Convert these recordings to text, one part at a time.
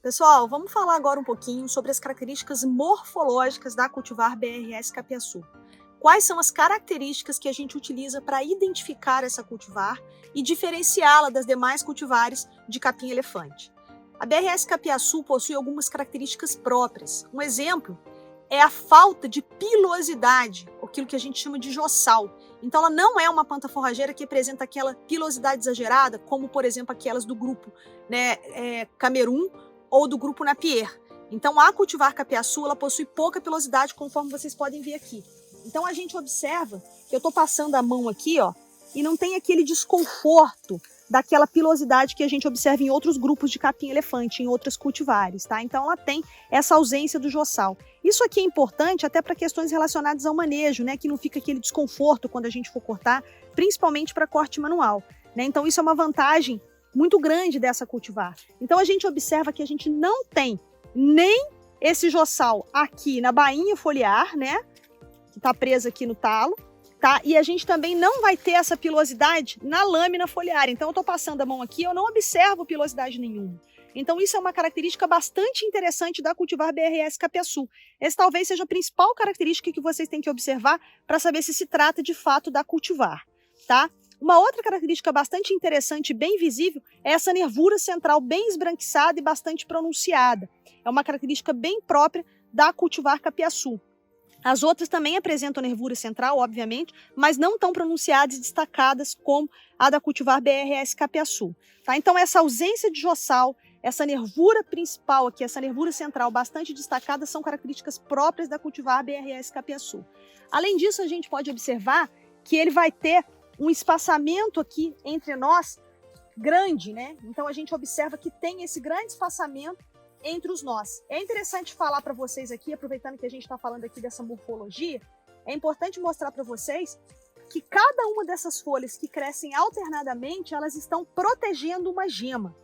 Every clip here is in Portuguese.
Pessoal, vamos falar agora um pouquinho sobre as características morfológicas da cultivar BRS Capiaçu. Quais são as características que a gente utiliza para identificar essa cultivar e diferenciá-la das demais cultivares de capim-elefante? A BRS Capiaçu possui algumas características próprias. Um exemplo é a falta de pilosidade, aquilo que a gente chama de jossal. Então ela não é uma planta forrageira que apresenta aquela pilosidade exagerada, como por exemplo aquelas do grupo Camerun ou do grupo Napier. Então a cultivar Capiaçu ela possui pouca pilosidade, conforme vocês podem ver aqui. Então a gente observa que eu estou passando a mão aqui, ó, e não tem aquele desconforto daquela pilosidade que a gente observa em outros grupos de capim-elefante, em outras cultivares, tá? Então ela tem essa ausência do jossal. Isso aqui é importante até para questões relacionadas ao manejo, né? Que não fica aquele desconforto quando a gente for cortar, principalmente para corte manual, né? Então isso é uma vantagem muito grande dessa cultivar. Então a gente observa que a gente não tem nem esse jossal aqui na bainha foliar, né? Que está presa aqui no talo, tá? E a gente também não vai ter essa pilosidade na lâmina foliar. Então eu estou passando a mão aqui, eu não observo pilosidade nenhuma. Então isso é uma característica bastante interessante da cultivar BRS Capiaçu. Essa talvez seja a principal característica que vocês têm que observar para saber se trata de fato da cultivar, tá? Uma outra característica bastante interessante e bem visível é essa nervura central bem esbranquiçada e bastante pronunciada. É uma característica bem própria da cultivar Capiaçu. As outras também apresentam nervura central, obviamente, mas não tão pronunciadas e destacadas como a da cultivar BRS Capiaçu. Tá? Então essa ausência de jossal, essa nervura principal aqui, essa nervura central bastante destacada são características próprias da cultivar BRS Capiaçu. Além disso, a gente pode observar que ele vai ter um espaçamento aqui entre nós grande, né? Então a gente observa que tem esse grande espaçamento entre os nós. É interessante falar para vocês aqui, aproveitando que a gente está falando aqui dessa morfologia, é importante mostrar para vocês que cada uma dessas folhas que crescem alternadamente, elas estão protegendo uma gema,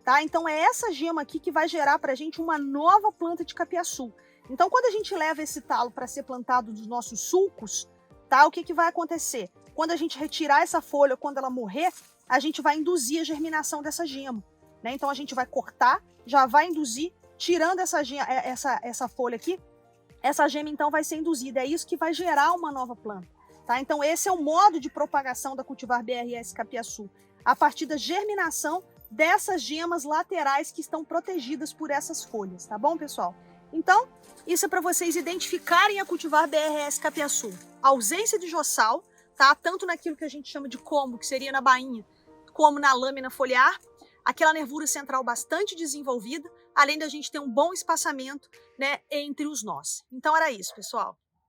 tá? Então é essa gema aqui que vai gerar para a gente uma nova planta de capiaçu. Então quando a gente leva esse talo para ser plantado dos nossos sulcos, tá? O que vai acontecer? Quando a gente retirar essa folha, quando ela morrer, a gente vai induzir a germinação dessa gema, né? Então a gente vai cortar, já vai induzir, tirando essa folha aqui, essa gema então vai ser induzida. É isso que vai gerar uma nova planta, tá? Então esse é o modo de propagação da cultivar BRS Capiaçu, a partir da germinação dessas gemas laterais que estão protegidas por essas folhas, tá bom, pessoal? Então, isso é para vocês identificarem a cultivar BRS Capiaçu. Ausência de jossal, tá? Tanto naquilo que a gente chama de combo, que seria na bainha, como na lâmina foliar, aquela nervura central bastante desenvolvida, além da gente ter um bom espaçamento, né, entre os nós. Então era isso, pessoal.